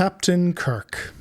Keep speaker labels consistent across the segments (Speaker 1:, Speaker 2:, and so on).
Speaker 1: Captain Kirk.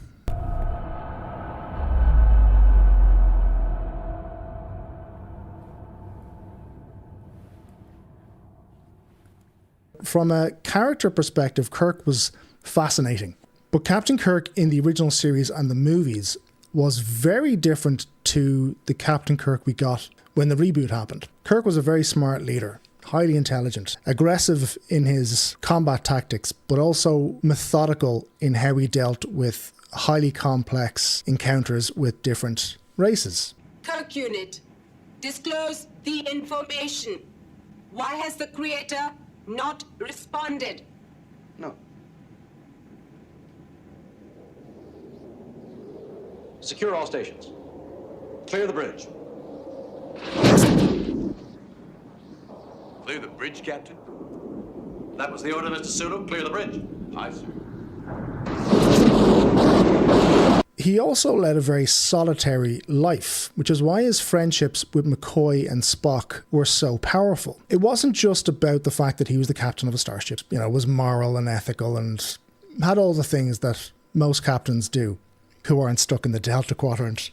Speaker 1: From a character perspective, Kirk was fascinating. But Captain Kirk in the original series and the movies was very different to the Captain Kirk we got when the reboot happened. Kirk was a very smart leader, highly intelligent, aggressive in his combat tactics, but also methodical in how he dealt with highly complex encounters with different races.
Speaker 2: Kirk unit, disclose the information. Why has the creator not responded?
Speaker 3: No. Secure all stations. Clear the bridge.
Speaker 4: Clear the bridge, Captain?
Speaker 3: That was the order, Mr. Sulu. Clear the bridge.
Speaker 4: Aye, sir.
Speaker 1: He also led a very solitary life, which is why his friendships with McCoy and Spock were so powerful. It wasn't just about the fact that he was the captain of a starship, was moral and ethical and had all the things that most captains do who aren't stuck in the Delta Quadrant.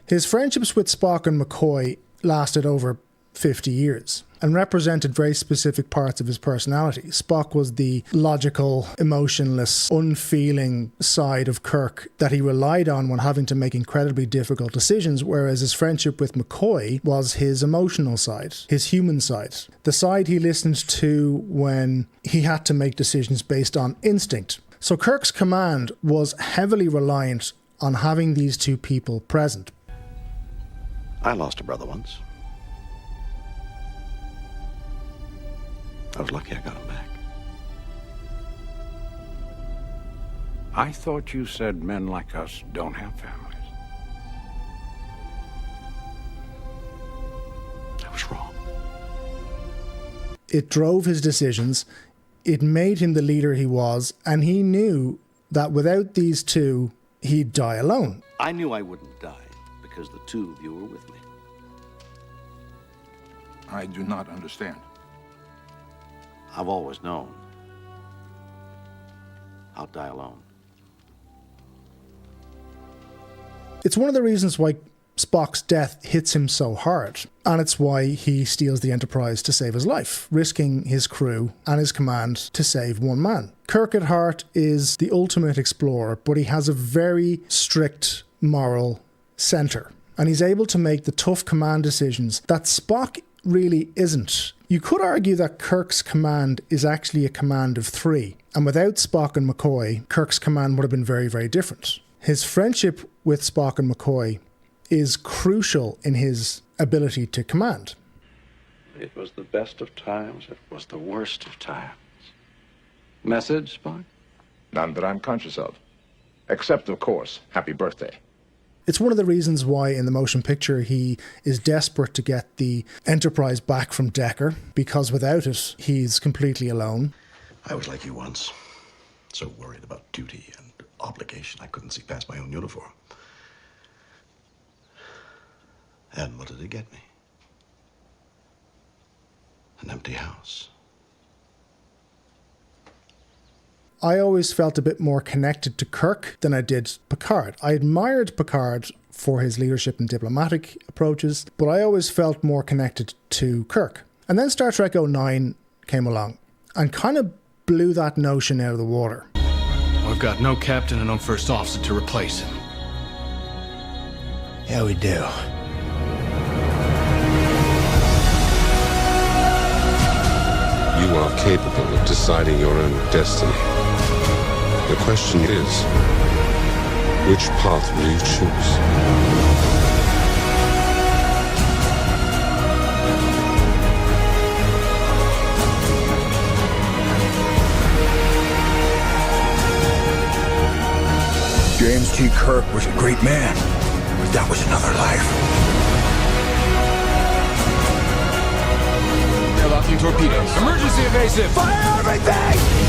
Speaker 1: His friendships with Spock and McCoy lasted over 50 years and represented very specific parts of his personality. Spock was the logical, emotionless, unfeeling side of Kirk that he relied on when having to make incredibly difficult decisions, whereas his friendship with McCoy was his emotional side, his human side, the side he listened to when he had to make decisions based on instinct. So Kirk's command was heavily reliant on having these two people present.
Speaker 5: I lost a brother once. I was lucky I got him back.
Speaker 6: I thought you said men like us don't have families.
Speaker 5: I was wrong.
Speaker 1: It drove his decisions. It made him the leader he was, and he knew that without these two, he'd die alone.
Speaker 5: I knew I wouldn't die because the two of you were with me.
Speaker 4: I do not understand.
Speaker 5: I've always known I'll die alone.
Speaker 1: It's one of the reasons why Spock's death hits him so hard, and it's why he steals the Enterprise to save his life, risking his crew and his command to save one man. Kirk at heart is the ultimate explorer, but he has a very strict moral centre, and he's able to make the tough command decisions that Spock really isn't. You could argue that Kirk's command is actually a command of three, and without Spock and McCoy, Kirk's command would have been very, very different. His friendship with Spock and McCoy is crucial in his ability to command.
Speaker 5: It was the best of times. It was the worst of times. Message, Spock?
Speaker 4: None that I'm conscious of. Except, of course, happy birthday.
Speaker 1: It's one of the reasons why in the motion picture he is desperate to get the Enterprise back from Decker, because without it, he's completely alone.
Speaker 5: I was like you once. So worried about duty and obligation, I couldn't see past my own uniform. And what did it get me? An empty house.
Speaker 1: I always felt a bit more connected to Kirk than I did Picard. I admired Picard for his leadership and diplomatic approaches, but I always felt more connected to Kirk. And then Star Trek 09 came along and kind of blew that notion out of the water.
Speaker 7: We've got no captain and no first officer to replace him.
Speaker 8: Yeah, we do.
Speaker 9: You are capable of deciding your own destiny. The question is, which path will you choose?
Speaker 8: James T. Kirk was a great man, but that was another life.
Speaker 7: Airlocking torpedoes. Emergency evasive.
Speaker 8: Fire everything!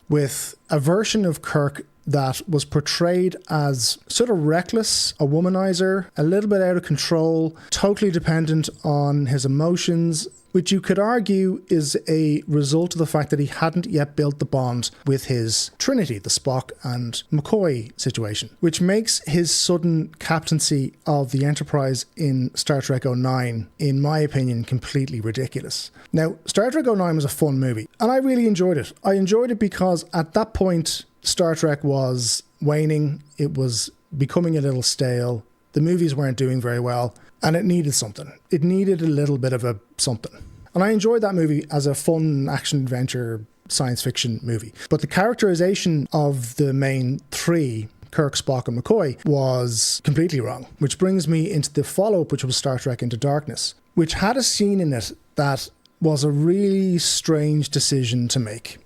Speaker 1: With a version of Kirk that was portrayed as sort of reckless, a womanizer, a little bit out of control, totally dependent on his emotions, which you could argue is a result of the fact that he hadn't yet built the bond with his Trinity, the Spock and McCoy situation, which makes his sudden captaincy of the Enterprise in Star Trek 09, in my opinion, completely ridiculous. Now, Star Trek 09 was a fun movie, and I really enjoyed it. I enjoyed it because at that point, Star Trek was waning, it was becoming a little stale, the movies weren't doing very well, and it needed something. It needed a little bit of a something. And I enjoyed that movie as a fun action-adventure science fiction movie. But the characterization of the main three, Kirk, Spock and McCoy, was completely wrong. Which brings me into the follow-up, which was Star Trek Into Darkness, which had a scene in it that was a really strange decision to make.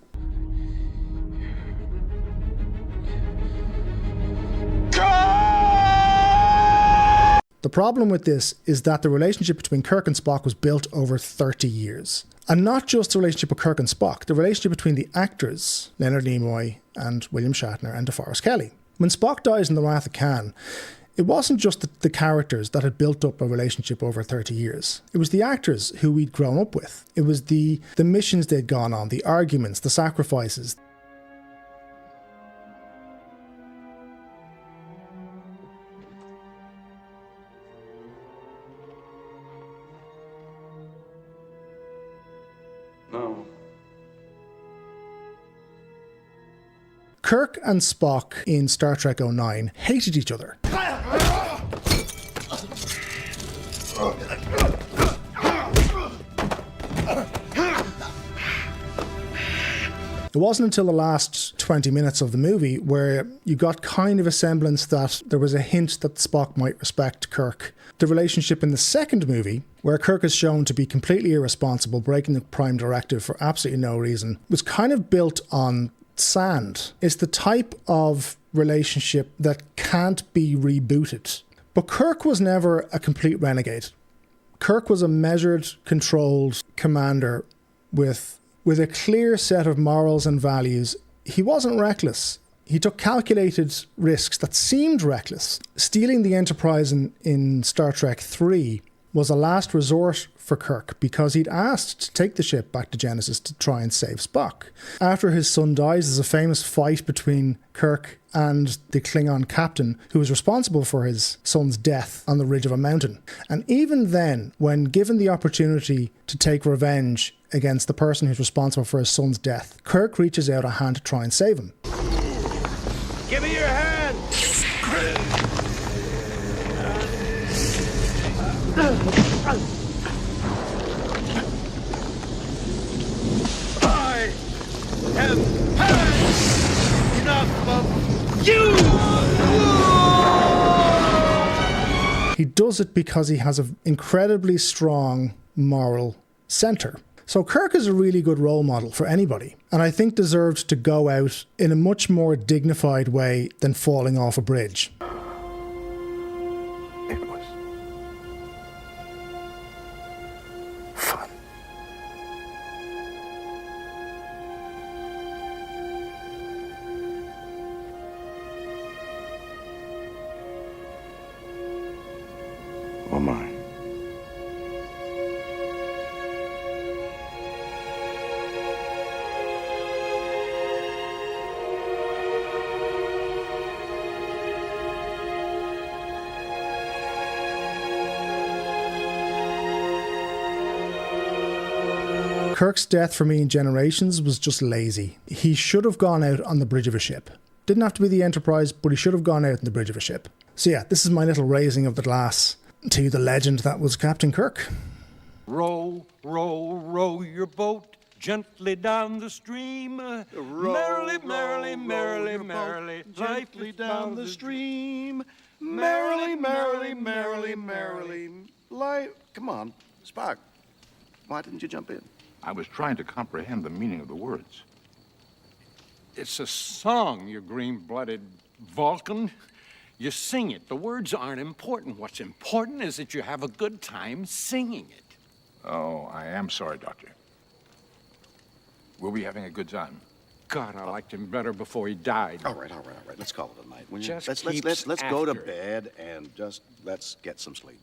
Speaker 1: The problem with this is that the relationship between Kirk and Spock was built over 30 years. And not just the relationship with Kirk and Spock, the relationship between the actors, Leonard Nimoy and William Shatner and DeForest Kelley. When Spock dies in The Wrath of Khan, it wasn't just the characters that had built up a relationship over 30 years. It was the actors who we'd grown up with. It was the missions they'd gone on, the arguments, the sacrifices.
Speaker 5: No.
Speaker 1: Kirk and Spock in Star Trek 09 hated each other. It wasn't until the last 20 minutes of the movie where you got kind of a semblance that there was a hint that Spock might respect Kirk. The relationship in the second movie, where Kirk is shown to be completely irresponsible, breaking the Prime Directive for absolutely no reason, was kind of built on sand. It's the type of relationship that can't be rebooted. But Kirk was never a complete renegade. Kirk was a measured, controlled commander with a clear set of morals and values. He wasn't reckless. He took calculated risks that seemed reckless. Stealing the Enterprise in Star Trek 3 was a last resort for Kirk because he'd asked to take the ship back to Genesis to try and save Spock. After his son dies, there's a famous fight between Kirk and the Klingon captain who was responsible for his son's death on the ridge of a mountain. And even then, when given the opportunity to take revenge against the person who's responsible for his son's death, Kirk reaches out a hand to try and save him.
Speaker 10: Give me your hand! I have had enough of you!
Speaker 1: He does it because he has an incredibly strong moral centre. So Kirk is a really good role model for anybody, and I think deserved to go out in a much more dignified way than falling off a bridge.
Speaker 4: It was fun.
Speaker 5: Oh my.
Speaker 1: Kirk's death for me in Generations was just lazy. He should have gone out on the bridge of a ship. Didn't have to be the Enterprise, but he should have gone out on the bridge of a ship. So yeah, this is my little raising of the glass to the legend that was Captain Kirk.
Speaker 10: Row, row, row your boat gently down the stream. Merrily, merrily, merrily, merrily, gently down the stream. Merrily, merrily, merrily, merrily.
Speaker 11: Come on, Spock. Why didn't you jump in?
Speaker 4: I was trying to comprehend the meaning of the words.
Speaker 6: It's a song, you green-blooded Vulcan. You sing it. The words aren't important. What's important is that you have a good time singing it.
Speaker 4: Oh, I am sorry, Doctor. We'll be having a good time.
Speaker 6: God, I liked him better before he died.
Speaker 11: All right. Let's call it a night. Will you?
Speaker 6: Just
Speaker 11: Let's
Speaker 6: keeps
Speaker 11: go to
Speaker 6: after.
Speaker 11: bed and just let's get some sleep.